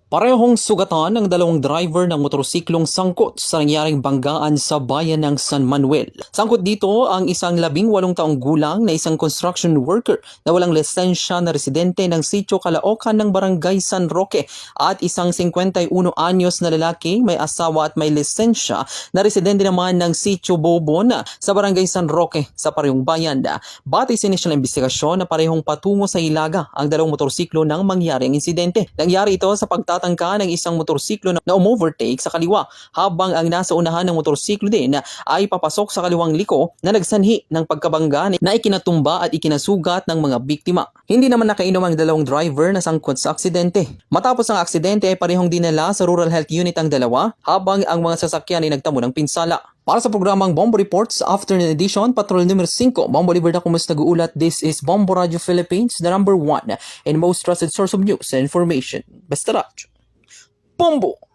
Parehong sugatan ng dalawang driver ng motorsiklong sangkot sa nangyaring banggaan sa bayan ng San Manuel. Sangkot dito ang isang 18 taong gulang na isang construction worker na walang lisensya na residente ng Sitio Caloocan ng Barangay San Roque at isang 51 anyos na lalaki may asawa at may lisensya na residente naman ng Sitio Bobon sa Barangay San Roque sa parehong bayan. Batay sa inisyal na investigasyon na parehong patungo sa Ilaga ang dalawang motorsiklo nang mangyaring insidente. Nangyari ito sa pagtatangka ng isang motorsiklo na umovertake sa kaliwa habang ang nasa unahan ng motorsiklo din ay papasok sa kaliwang liko na nagsanhi ng pagkabangga na ikinatumba at ikinasugat ng mga biktima. Hindi naman nakainom ang dalawang driver na sangkot sa aksidente. Matapos ang aksidente ay parehong dinala sa Rural Health Unit ang dalawa habang ang mga sasakyan ay nagtamo ng pinsala. Para sa programang Bombo Reports Afternoon Edition, Patrol numero 5, Bombo Libertad Kumus nag-uulat. This is Bombo Radio Philippines, the #1 and most trusted source of news and information. Basta Radyo. Bombo!